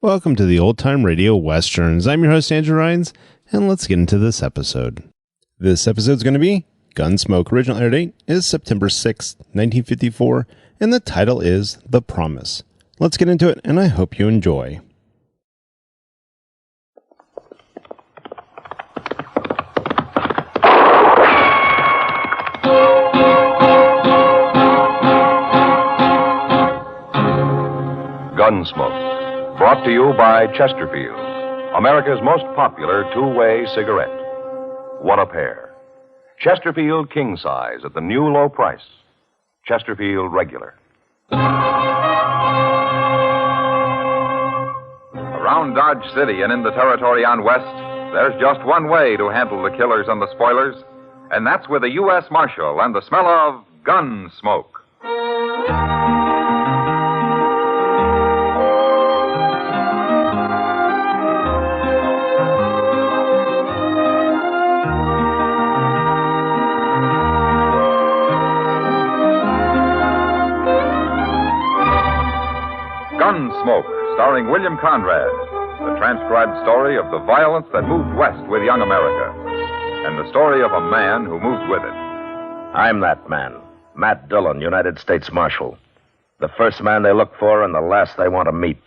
Welcome to the Old Time Radio Westerns. I'm your host, Andrew Rhynes, and let's get into this episode. This episode's going to be Gunsmoke. Original air date is September 6th, 1954, and the title is The Promise. Let's get into it, and I hope you enjoy. Gunsmoke, brought to you by Chesterfield, America's most popular two-way cigarette. What a pair. Chesterfield King Size at the new low price. Chesterfield Regular. Around Dodge City and in the territory on West, there's just one way to handle the killers and the spoilers, and that's with a U.S. Marshal and the smell of gun smoke. Gunsmoke, starring William Conrad, the transcribed story of the violence that moved west with young America, and the story of a man who moved with it. I'm that man, Matt Dillion, United States Marshal. The first man they look for and the last they want to meet.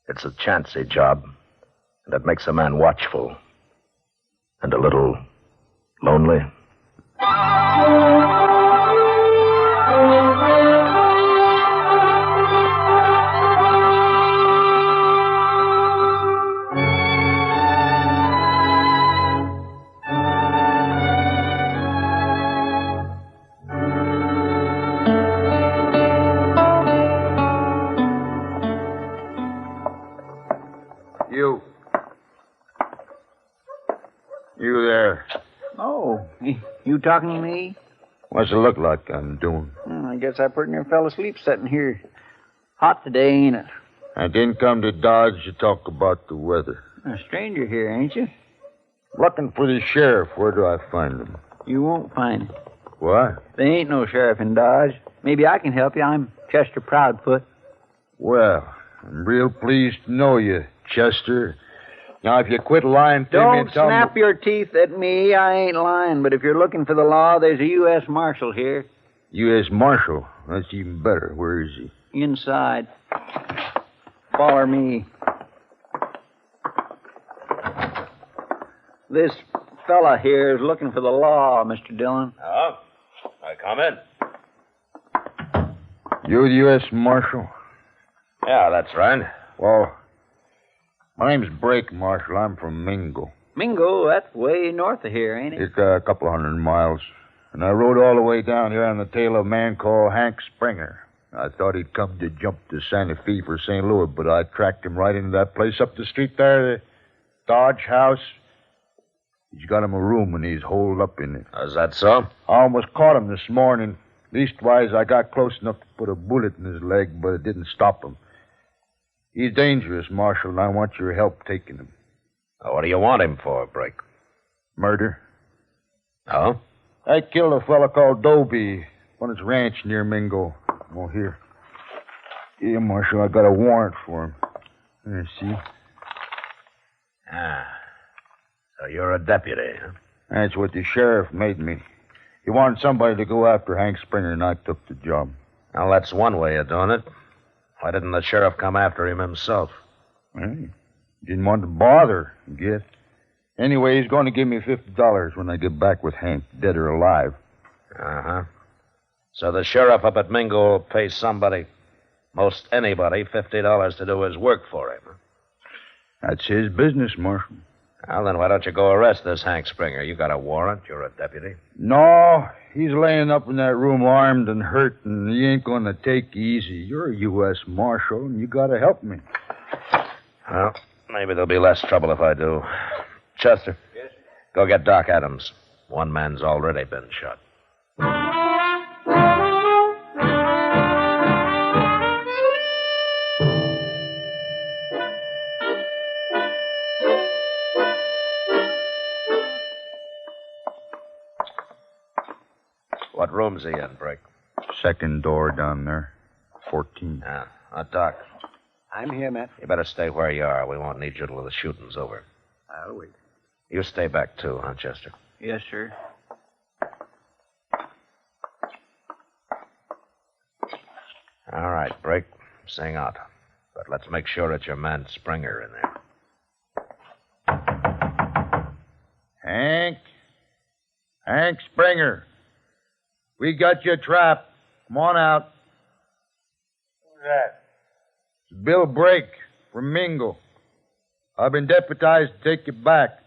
It's a chancy job, and it makes a man watchful and a little lonely. You there. Oh, you talking to me? What's it look like I'm doing? I guess I pretty near fell asleep sitting here. Hot today, ain't it? I didn't come to Dodge to talk about the weather. A stranger here, ain't you? Looking for the sheriff. Where do I find him? You won't find him. What? There ain't no sheriff in Dodge. Maybe I can help you. I'm Chester Proudfoot. Well, I'm real pleased to know you, Chester. Now, if you quit lying to me Don't and tell snap me... your teeth at me. I ain't lying. But if you're looking for the law, there's a U.S. Marshal here. U.S. Marshal? That's even better. Where is he? Inside. Follow me. This fella here is looking for the law, Mr. Dillon. Oh, I come in. You the U.S. Marshal? Yeah, that's right. Well, my name's Brake, Marshal. I'm from Mingo. Mingo, that's way north of here, ain't it? It's a couple 100 miles. And I rode all the way down here on the tail of a man called Hank Springer. I thought he'd come to jump to Santa Fe for St. Louis, but I tracked him right into that place up the street there, the Dodge House. He's got him a room and he's holed up in it. Is that so? I almost caught him this morning. Leastwise, I got close enough to put a bullet in his leg, but it didn't stop him. He's dangerous, Marshal, and I want your help taking him. What do you want him for, Brake? Murder. Oh? I killed a fella called Dobie on his ranch near Mingo. Oh, here. Here, Marshal, I got a warrant for him. Here, see? Ah. So you're a deputy, huh? That's what the sheriff made me. He wanted somebody to go after Hank Springer, and I took the job. Well, that's one way of doing it. Why didn't the sheriff come after him himself? Well, he didn't want to bother, I guess. Anyway, he's going to give me $50 when I get back with Hank, dead or alive. Uh-huh. So the sheriff up at Mingo will pay somebody, most anybody, $50 to do his work for him. That's his business, Marshal. Well, then why don't you go arrest this Hank Springer? You got a warrant. You're a deputy. No, he's laying up in that room armed and hurt, and he ain't going to take easy. You're a U.S. Marshal, and you got to help me. Well, maybe there'll be less trouble if I do. Chester. Yes? Go get Doc Adams. One man's already been shot. What room's he in, Brick? Second door down there. 14. Yeah. Doc, I'm here, Matt. You better stay where you are. We won't need you till the shooting's over. I'll wait. You stay back, too, huh, Chester? Yes, sir. All right, break. Sing out. But let's make sure it's your man Springer in there. Hank? Hank Springer. We got you trapped. Come on out. Who's that? It's Bill Brake from Mingo. I've been deputized to take you back.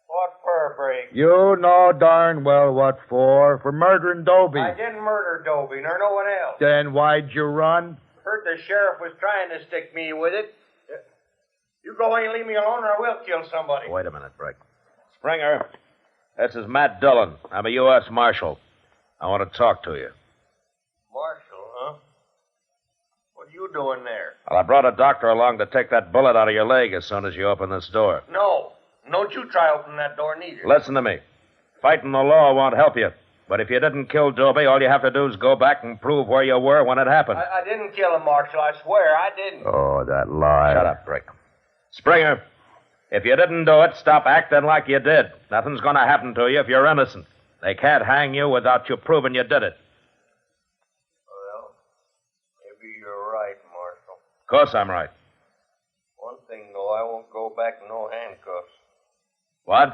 What for, Brake? You know darn well what for. For murdering Dobie. I didn't murder Dobie, nor no one else. Then why'd you run? Heard the sheriff was trying to stick me with it. You go away and leave me alone, or I will kill somebody. Wait a minute, Break. Springer, this is Matt Dillion. I'm a U.S. Marshal. I want to talk to you. Marshal, huh? What are you doing there? Well, I brought a doctor along to take that bullet out of your leg as soon as you open this door. No. Don't you try opening that door, neither. Listen to me. Fighting the law won't help you. But if you didn't kill Dobie, all you have to do is go back and prove where you were when it happened. I didn't kill him, Marshal. I swear I didn't. Oh, that lie. Shut up, Brick. Springer, if you didn't do it, stop acting like you did. Nothing's going to happen to you if you're innocent. They can't hang you without you proving you did it. Well, maybe you're right, Marshal. Of course I'm right. One thing, though, I won't go back in no handcuffs. What?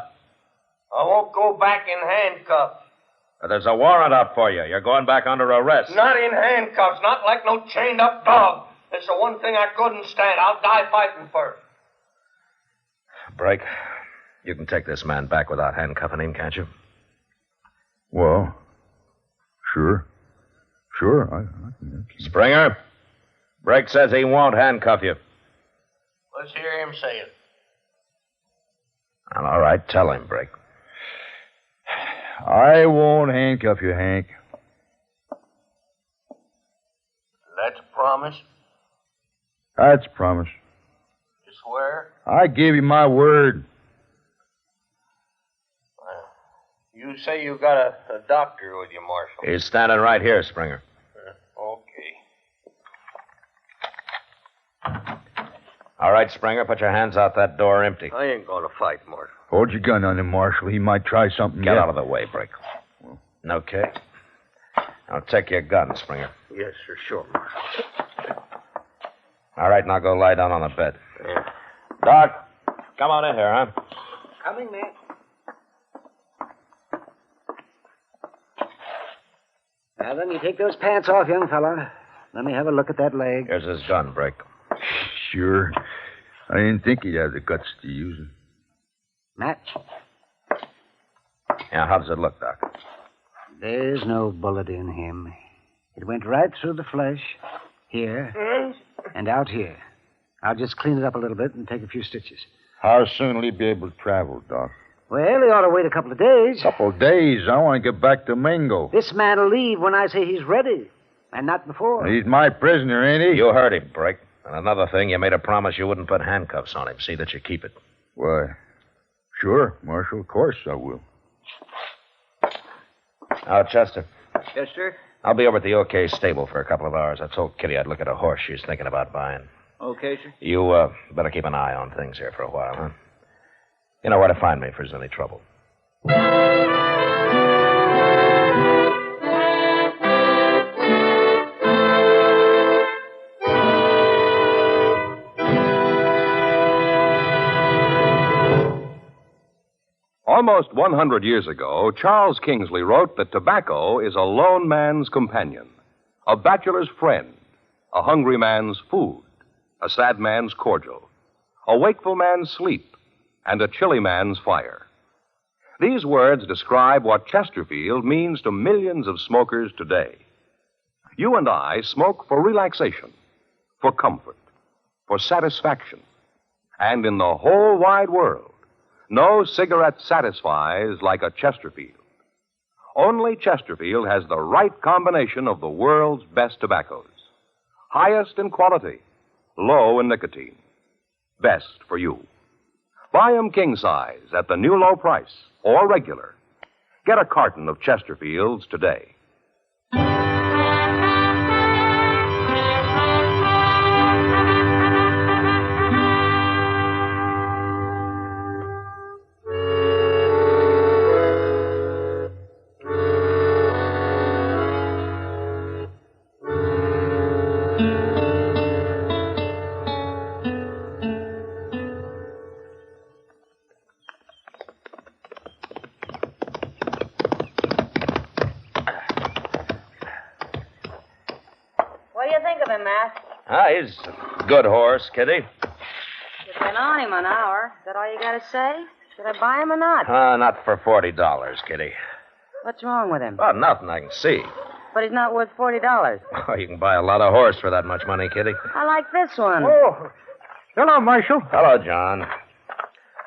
I won't go back in handcuffs. There's a warrant out for you. You're going back under arrest. Not in handcuffs, not like no chained-up dog. It's the one thing I couldn't stand. I'll die fighting first. Break. You can take this man back without handcuffing him, can't you? Well, sure. Sure, I can. Springer, Break says he won't handcuff you. Let's hear him say it. Well, all right, tell him, Break. I won't handcuff you, Hank. That's a promise? That's a promise. You swear? I gave you my word. You say you got a doctor with you, Marshal. He's standing right here, Springer. Okay. All right, Springer, put your hands out that door empty. I ain't going to fight, Marshal. Hold your gun on him, Marshal. He might try something. Get out of the way, Break. Okay. Now take your gun, Springer. Yes, sir, sure, Marshal. All right, now go lie down on the bed. Yeah. Doc, come on in here, huh? Coming, Matt. Now, then, you take those pants off, young fella. Let me have a look at that leg. Here's his gun, Break. Sure. I didn't think he'd have the guts to use it. Matt, Yeah, how does it look, Doc? there's no bullet in him. It went right through the flesh, here, and out here. I'll just clean it up a little bit and take a few stitches. How soon will he be able to travel, Doc? Well, he ought to wait a couple of days. Couple of days. I want to get back to Mingo. This man'll leave when I say he's ready, and not before. He's my prisoner, ain't he? You heard him, Break. And another thing, you made a promise you wouldn't put handcuffs on him. See that you keep it. Why, sure, Marshal. Of course I will. Now, Chester, Yes, sir. I'll be over at the OK stable for a couple of hours. I told Kitty I'd look at a horse she's thinking about buying. Okay, sir. You better keep an eye on things here for a while, huh? You know where to find me if there's any trouble. Almost 100 years ago, Charles Kingsley wrote that tobacco is a lone man's companion, a bachelor's friend, a hungry man's food, a sad man's cordial, a wakeful man's sleep, and a chilly man's fire. These words describe what Chesterfield means to millions of smokers today. You and I smoke for relaxation, for comfort, for satisfaction, and in the whole wide world, no cigarette satisfies like a Chesterfield. Only Chesterfield has the right combination of the world's best tobaccos. Highest in quality, low in nicotine. Best for you. Buy 'em king size at the new low price, or regular. Get a carton of Chesterfields today. him, Matt? He's a good horse, Kitty. You've been on him an hour. Is that all you got to say? Should I buy him or not? Not for $40, Kitty. What's wrong with him? Well, nothing I can see. But he's not worth $40. Oh, you can buy a lot of horse for that much money, Kitty. I like this one. Oh, hello, Marshal. Hello, John.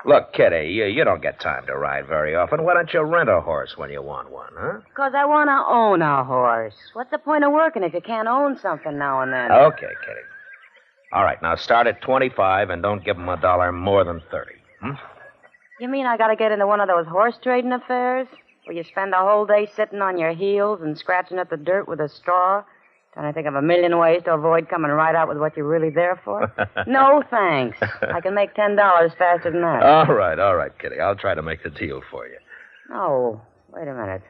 Look, Kitty, you don't get time to ride very often. Why don't you rent a horse when you want one, huh? Because I want to own a horse. What's the point of working if you can't own something now and then? Okay, Kitty. All right, now start at 25 and don't give him $1 more than 30. You mean I got to get into one of those horse trading affairs? Where you spend the whole day sitting on your heels and scratching at the dirt with a straw? Trying to think of a million ways to avoid coming right out with what you're really there for? No, thanks. I can make $10 faster than that. All right, Kitty. I'll try to make the deal for you. Oh, wait a minute.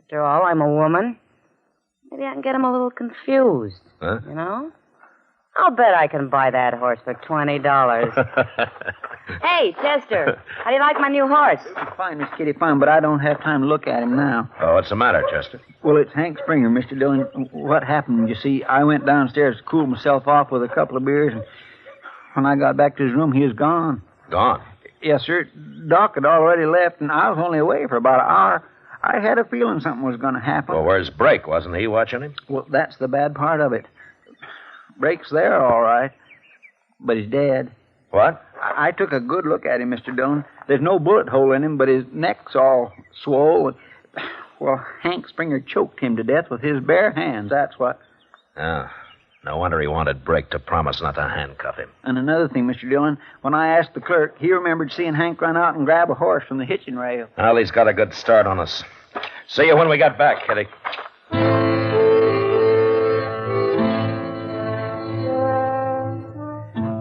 After all, I'm a woman. Maybe I can get him a little confused. Huh? You know? I'll bet I can buy that horse for $20. Hey, Chester, how do you like my new horse? Fine, Miss Kitty, fine, but I don't have time to look at him now. Oh, what's the matter, Chester? Well, it's Hank Springer, Mr. Dillion. What happened? You see, I went downstairs to cool myself off with a couple of beers, and when I got back to his room, he was gone. Gone? Yes, sir. Doc had already left, and I was only away for about an hour. I had a feeling something was going to happen. Well, where's Brake? Wasn't he watching him? Well, that's the bad part of it. Brake's there, all right, but he's dead. What? I took a good look at him, Mr. Dillon. There's no bullet hole in him, but his neck's all swole. Well, Hank Springer choked him to death with his bare hands, that's what. Oh, no wonder he wanted Brake to promise not to handcuff him. And another thing, Mr. Dillon, when I asked the clerk, he remembered seeing Hank run out and grab a horse from the hitching rail. Well, he's got a good start on us. See you when we get back, Kitty.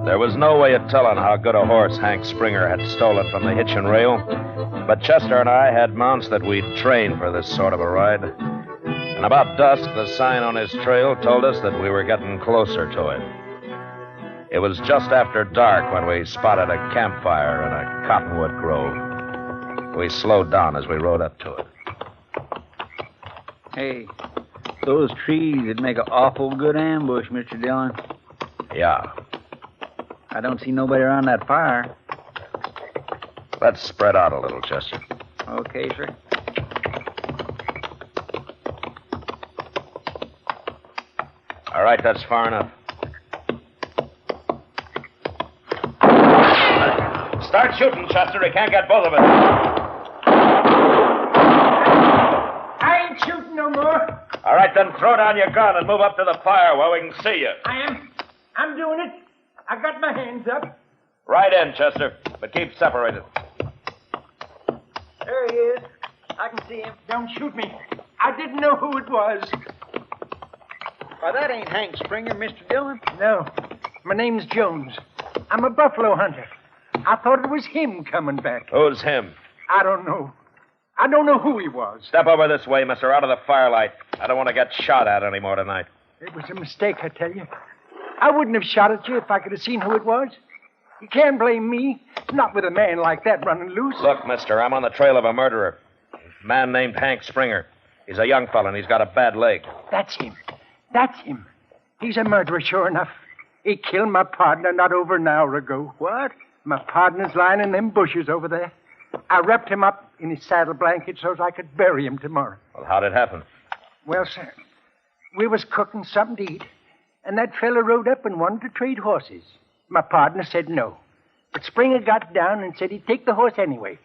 There was no way of telling how good a horse Hank Springer had stolen from the hitching rail, but Chester and I had mounts that we'd trained for this sort of a ride. And about dusk, the sign on his trail told us that we were getting closer to it. It was just after dark when we spotted a campfire in a cottonwood grove. We slowed down as we rode up to it. Hey, those trees would make an awful good ambush, Mr. Dillon. Yeah. I don't see nobody around that fire. Let's spread out a little, Chester. Okay, sir. All right, that's far enough. Start shooting, Chester. He can't get both of us. I ain't shooting no more. All right, then throw down your gun and move up to the fire where we can see you. I'm doing it. I got my hands up. Right in, Chester, but keep separated. There he is. I can see him. Don't shoot me. I didn't know who it was. Why, that ain't Hank Springer, Mr. Dillon. No. My name's Jones. I'm a buffalo hunter. I thought it was him coming back. Who's him? I don't know. I don't know who he was. Step over this way, mister, out of the firelight. I don't want to get shot at anymore tonight. It was a mistake, I tell you. I wouldn't have shot at you if I could have seen who it was. You can't blame me. Not with a man like that running loose. Look, mister, I'm on the trail of a murderer. A man named Hank Springer. He's a young fella, and he's got a bad leg. That's him. That's him. He's a murderer, sure enough. He killed my partner not over an hour ago. What? My partner's lying in them bushes over there. I wrapped him up in his saddle blanket so as I could bury him tomorrow. Well, how'd it happen? Well, sir, we was cooking something to eat, and that fella rode up and wanted to trade horses. My partner said no. But Springer got down and said he'd take the horse anyway.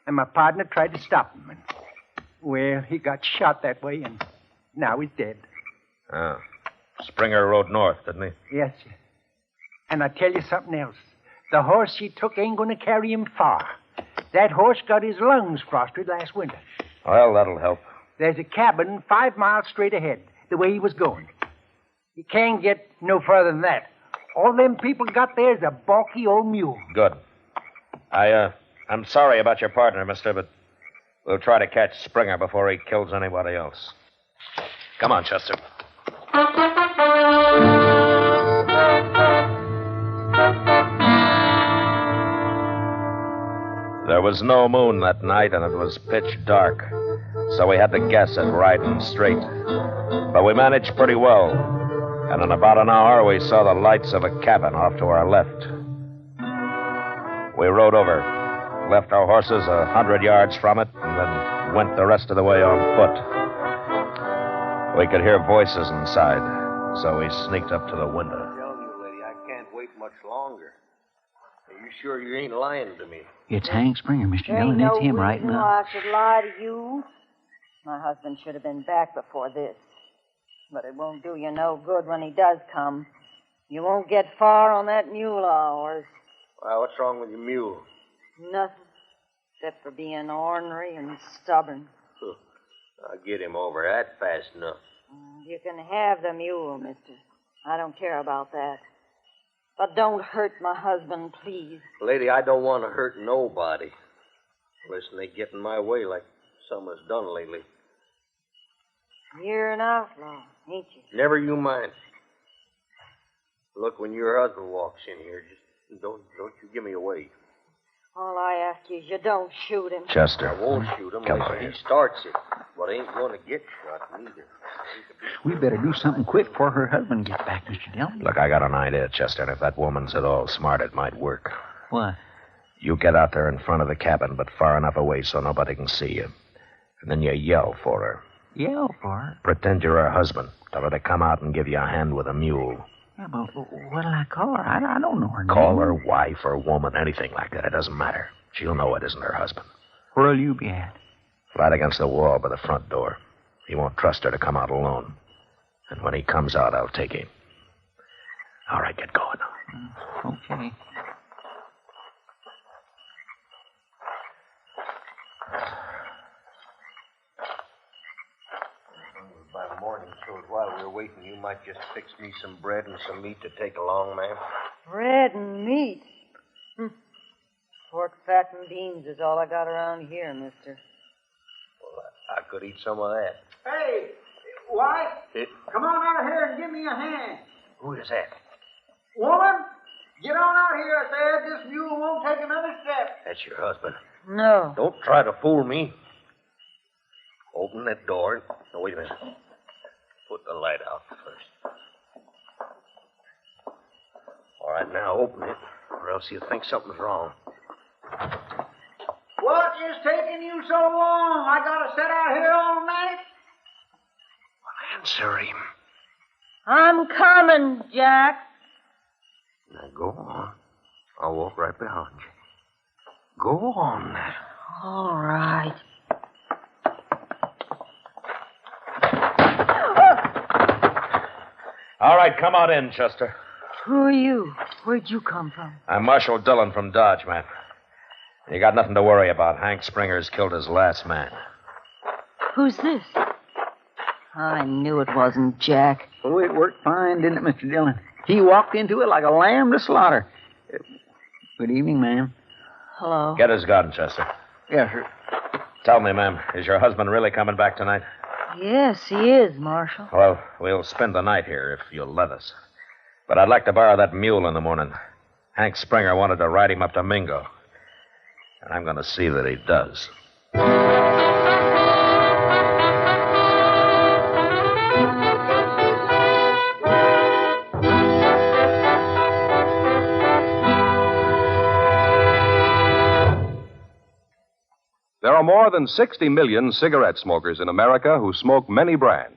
And my partner tried to stop him. And, well, he got shot that way, and now he's dead. Oh. Springer rode north, didn't he? Yes, sir. And I tell you something else. The horse he took ain't going to carry him far. That horse got his lungs frosted last winter. Well, that'll help. There's a cabin 5 miles straight ahead, the way he was going. He can't get no further than that. All them people got there is a balky old mule. Good. I'm sorry about your partner, mister, but we'll try to catch Springer before he kills anybody else. Come on, Chester. There was no moon that night, and it was pitch dark, so we had to guess at riding straight. But we managed pretty well. And in about an hour, we saw the lights of a cabin off to our left. We rode over, left our horses 100 yards from it, and then went the rest of the way on foot. We could hear voices inside, so we sneaked up to the window. I'm telling you, lady, I can't wait much longer. Are you sure you ain't lying to me? It's Hank Springer, Mr. There ain't Dillon. no It's him reason right why now. I should lie to you. My husband should have been back before this. But it won't do you no good when he does come. You won't get far on that mule of ours. Well, what's wrong with your mule? Nothing. Except for being ornery and stubborn. I'll get him over that fast enough. You can have the mule, mister. I don't care about that. But don't hurt my husband, please. Lady, I don't want to hurt nobody. Listen, they get in my way like some has done lately. You're an outlaw, ain't you? Never you mind. Look, when your husband walks in here, just don't you give me away. All I ask you is you don't shoot him. Chester. I won't shoot him Come unless on. he starts it. But ain't going to get shot neither. We better do something quick before her husband gets back, Mr. Dillon. Look, I got an idea, Chester, and if that woman's at all smart, it might work. What? You get out there in front of the cabin, but far enough away so nobody can see you. And then you yell for her. Yell for her? Pretend you're her husband. Tell her to come out and give you a hand with a mule. Yeah, but what'll I call her? I don't know her name. Call her wife or woman, anything like that. It doesn't matter. She'll know it isn't her husband. Where'll you be at? Flat against the wall by the front door. He won't trust her to come out alone. And when he comes out, I'll take him. All right, get going. Okay. By the morning, so while we were waiting, you might just fix me some bread and some meat to take along, ma'am. Bread and meat. Pork, fat, and beans is all I got around here, mister. Well, I could eat some of that. Hey, wife, come on out here and give me a hand. Who is that? Woman, get on out here, I said. This mule won't take another step. That's your husband. No. Don't try to fool me. Open that door. No, wait a minute. Put the light out first. All right, now open it, or else you'll think something's wrong. What is taking you so long? I gotta sit out here all night? Answer him. I'm coming, Jack. Now go on. I'll walk right behind you. Go on now. All right. All right, come on in, Chester. Who are you? Where'd you come from? I'm Marshal Dillion from Dodge, man. You got nothing to worry about. Hank Springer's killed his last man. Who's this? I knew it wasn't Jack. Oh, it worked fine, didn't it, Mr. Dillon? He walked into it like a lamb to slaughter. Good evening, ma'am. Hello. Get his gun, Chester. Yes, sir. Tell me, ma'am, is your husband really coming back tonight? Yes, he is, Marshal. Well, we'll spend the night here if you'll let us. But I'd like to borrow that mule in the morning. Hank Springer wanted to ride him up to Mingo. And I'm going to see that he does. There are more than 60 million cigarette smokers in America who smoke many brands.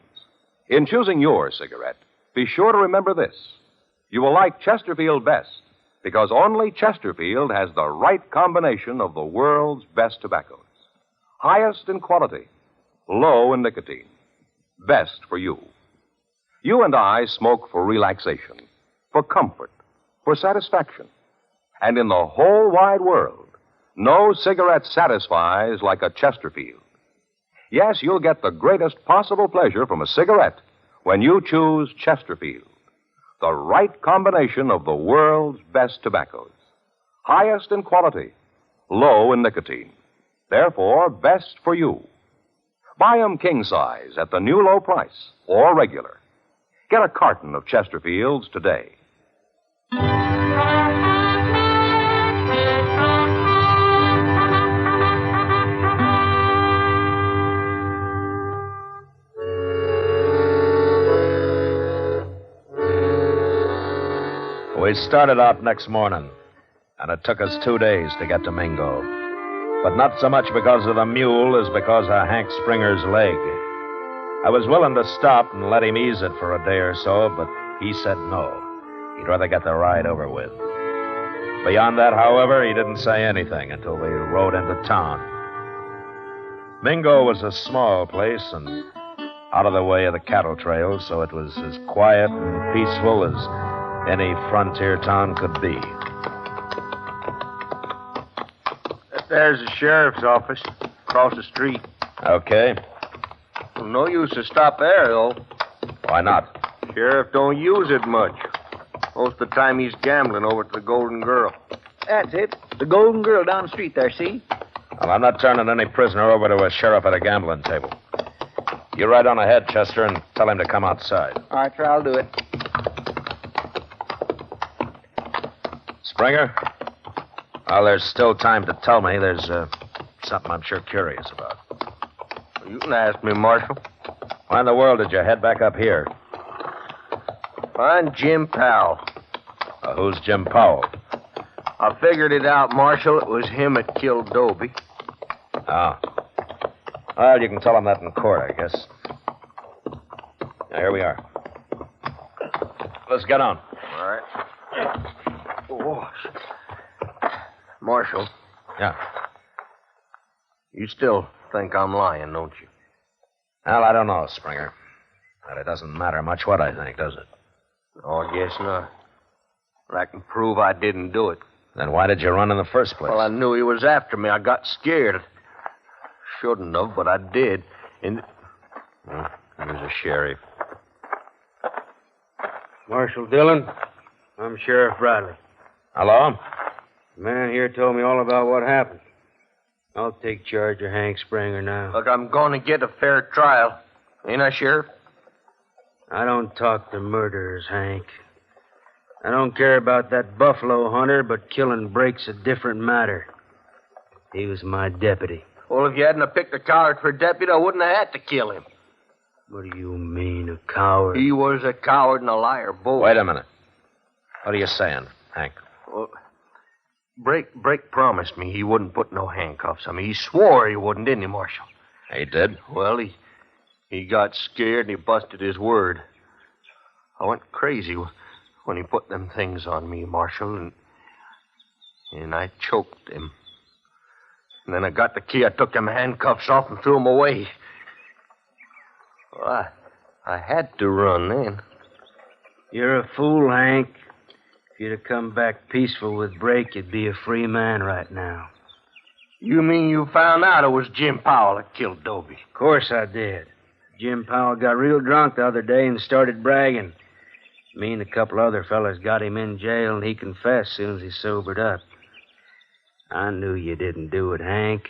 In choosing your cigarette, be sure to remember this. You will like Chesterfield best because only Chesterfield has the right combination of the world's best tobaccos. Highest in quality, low in nicotine. Best for you. You and I smoke for relaxation, for comfort, for satisfaction. And in the whole wide world, no cigarette satisfies like a Chesterfield. Yes, you'll get the greatest possible pleasure from a cigarette when you choose Chesterfield. The right combination of the world's best tobaccos. Highest in quality, low in nicotine. Therefore, best for you. Buy 'em king size at the new low price, or regular. Get a carton of Chesterfields today. started out next morning, and it took us 2 days to get to Mingo. But not so much because of the mule as because of Hank Springer's leg. I was willing to stop and let him ease it for a day or so, but he said no. He'd rather get the ride over with. Beyond that, however, he didn't say anything until we rode into town. Mingo was a small place and out of the way of the cattle trails, so it was as quiet and peaceful as any frontier town could be. There's the sheriff's office across the street. Okay. Well, no use to stop there, though. Why not? Sheriff don't use it much. Most of the time he's gambling over at the Golden Girl. That's it. The Golden Girl down the street there, see? Well, I'm not turning any prisoner over to a sheriff at a gambling table. You ride on ahead, Chester, and tell him to come outside. All right, sir, I'll do it. Springer? Well, there's still time to tell me. There's something I'm sure curious about. You can ask me, Marshal. Why in the world did you head back up here? Find Jim Powell. Who's Jim Powell? I figured it out, Marshal. It was him that killed Dobie. Oh. Well, you can tell him that in court, I guess. Now, here we are. Let's get on. All right. Oh. Marshal. Yeah. You still think I'm lying, don't you? Well, I don't know, Springer. But it doesn't matter much what I think, does it? Oh, I guess not. But I can prove I didn't do it. Then why did you run in the first place? Well, I knew he was after me. I got scared. Shouldn't have, but I did. And there's a sheriff. Marshal Dillon, I'm Sheriff Riley. Hello? The man here told me all about what happened. I'll take charge of Hank Springer now. Look, I'm going to get a fair trial. Ain't I, Sheriff? I don't talk to murderers, Hank. I don't care about that buffalo hunter, but killing Brake's a different matter. He was my deputy. Well, if you hadn't have picked a coward for deputy, I wouldn't have had to kill him. What do you mean, a coward? He was a coward and a liar, both. Wait a minute. What are you saying, Hank? Well, Brake promised me he wouldn't put no handcuffs on me. He swore he wouldn't, didn't he, Marshal? He did? Well, he got scared and he busted his word. I went crazy when he put them things on me, Marshal, and I choked him. And then I got the key. I took them handcuffs off and threw them away. Well, I had to run then. You're a fool, Hank. If you'd have come back peaceful with Brake, you'd be a free man right now. You mean you found out it was Jim Powell that killed Dobie? Of course I did. Jim Powell got real drunk the other day and started bragging. Me and a couple other fellas got him in jail, and he confessed as soon as he sobered up. I knew you didn't do it, Hank.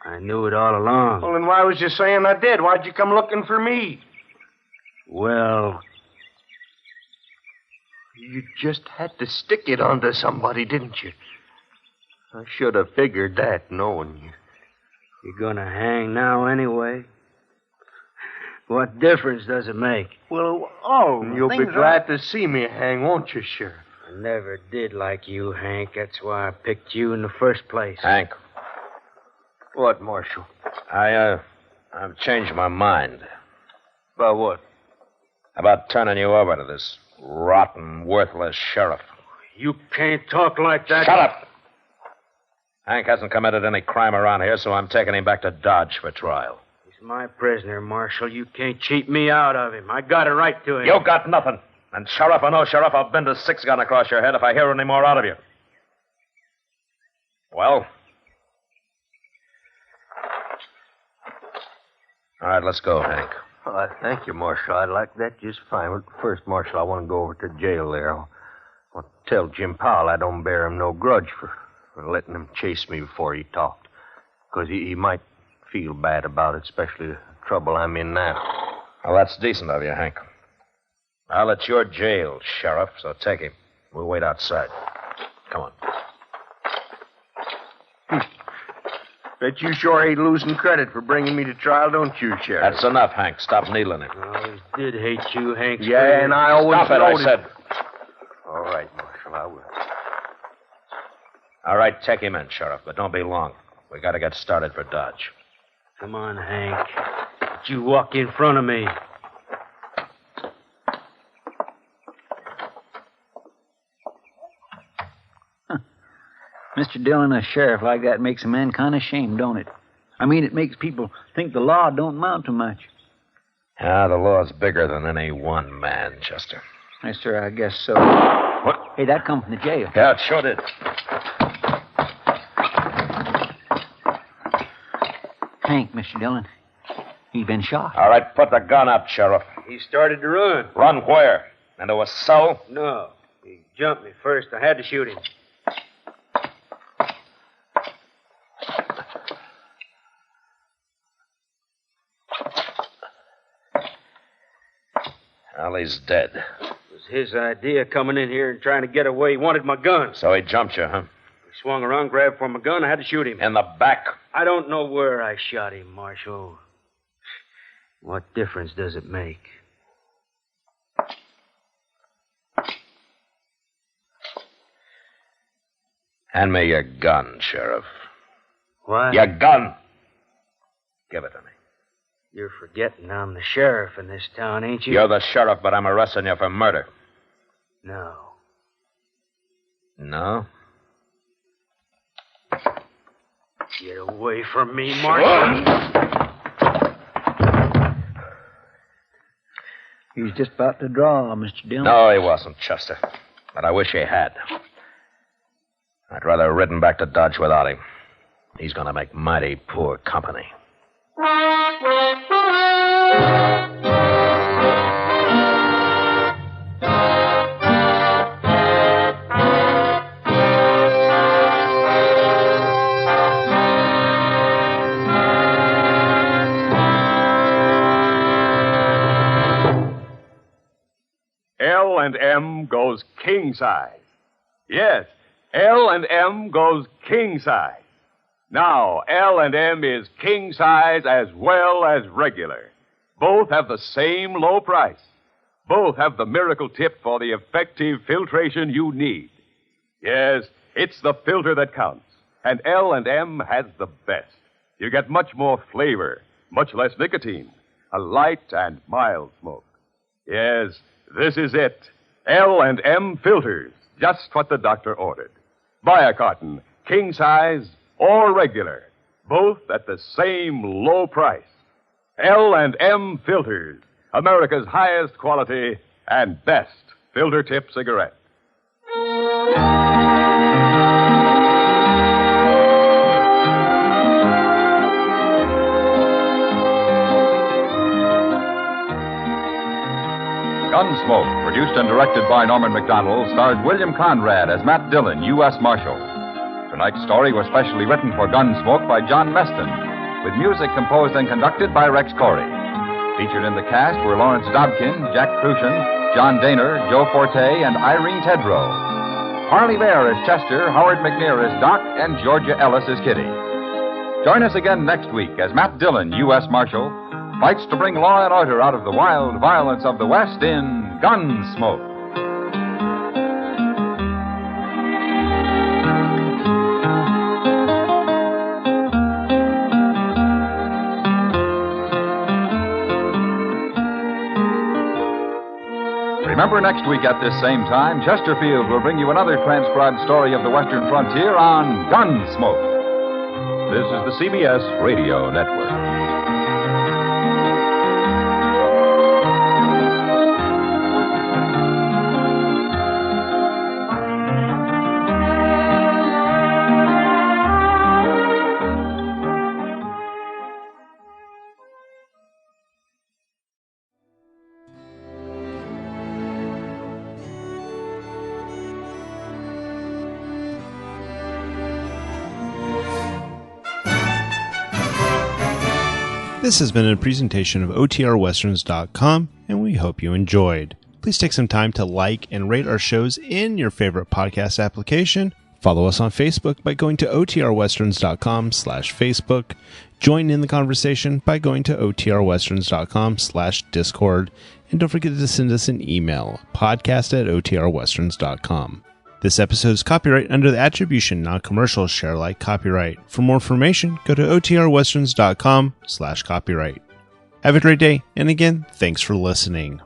I knew it all along. Well, then why was you saying I did? Why'd you come looking for me? Well, you just had to stick it onto somebody, didn't you? I should have figured that, knowing you. You're gonna hang now anyway. What difference does it make? Well, you'll be glad to see me hang, won't you, Sheriff? I never did like you, Hank. That's why I picked you in the first place. Hank. What, Marshal? I've changed my mind. About what? About turning you over to this rotten, worthless sheriff. You can't talk like that. Shut up! Hank hasn't committed any crime around here, so I'm taking him back to Dodge for trial. He's my prisoner, Marshal. You can't cheat me out of him. I got a right to him. You got nothing. And sheriff or no sheriff, I'll bend a 6-gun across your head if I hear any more out of you. Well? All right, let's go, Hank. Thank you, Marshal. I'd like that just fine. But first, Marshal, I want to go over to jail there. I'll tell Jim Powell I don't bear him no grudge for letting him chase me before he talked. Because he might feel bad about it, especially the trouble I'm in now. Well, that's decent of you, Hank. Well, it's your jail, Sheriff, so take him. We'll wait outside. Come on. Bet you sure ain't losing credit for bringing me to trial, don't you, Sheriff? That's enough, Hank. Stop needling him. I always did hate you, Hank. Yeah, and I always Stop it, I said. All right, Marshal. All right, take him in, Sheriff, but don't be long. We got to get started for Dodge. Come on, Hank. Don't you walk in front of me. Mr. Dillon, a sheriff like that makes a man kind of ashamed, don't it? I mean, it makes people think the law don't amount to much. Ah, the law's bigger than any one man, Chester. Yes, sir, I guess so. What? Hey, that come from the jail. Yeah, it sure did. Hank, Mr. Dillon. He's been shot. All right, put the gun up, Sheriff. He started to run. Run where? Into a cell? No. He jumped me first. I had to shoot him. Well, he's dead. It was his idea coming in here and trying to get away. He wanted my gun. So he jumped you, huh? He swung around, grabbed for my gun. I had to shoot him. In the back? I don't know where I shot him, Marshal. What difference does it make? Hand me your gun, Sheriff. What? Your gun! Give it to me. You're forgetting I'm the sheriff in this town, ain't you? You're the sheriff, but I'm arresting you for murder. No. No? Get away from me, Marshal. He was just about to draw, Mr. Dillon. No, he wasn't, Chester. But I wish he had. I'd rather have ridden back to Dodge without him. He's going to make mighty poor company. L&M goes king size. Yes, L&M goes king size. Now, L&M is king size as well as regular. Both have the same low price. Both have the miracle tip for the effective filtration you need. Yes, it's the filter that counts. And L&M has the best. You get much more flavor, much less nicotine, a light and mild smoke. Yes, this is it. L&M filters, just what the doctor ordered. Buy a carton, king size or regular, both at the same low price. L&M filters, America's highest quality and best filter tip cigarette. Gunsmoke, produced and directed by Norman Macdonnell, stars William Conrad as Matt Dillon, U.S. Marshal. Tonight's story was specially written for Gunsmoke by John Meston, with music composed and conducted by Rex Koury. Featured in the cast were Lawrence Dobkin, Jack Crucian, John Daner, Joe Forte, and Irene Tedrow. Parley Baer as Chester, Howard McNear as Doc, and Georgia Ellis as Kitty. Join us again next week as Matt Dillon, U.S. Marshal, fights to bring law and order out of the wild violence of the West in Gunsmoke. Remember, next week at this same time, Chesterfield will bring you another transcribed story of the Western frontier on Gunsmoke. This is the CBS Radio Network. This has been a presentation of OTRWesterns.com, and we hope you enjoyed. Please take some time to like and rate our shows in your favorite podcast application. Follow us on Facebook by going to OTRWesterns.com/Facebook. Join in the conversation by going to OTRWesterns.com/Discord. And don't forget to send us an email, podcast@OTRWesterns.com. This episode is copyright under the attribution, non-commercial, share alike copyright. For more information, go to otrwesterns.com/copyright. Have a great day, and again, thanks for listening.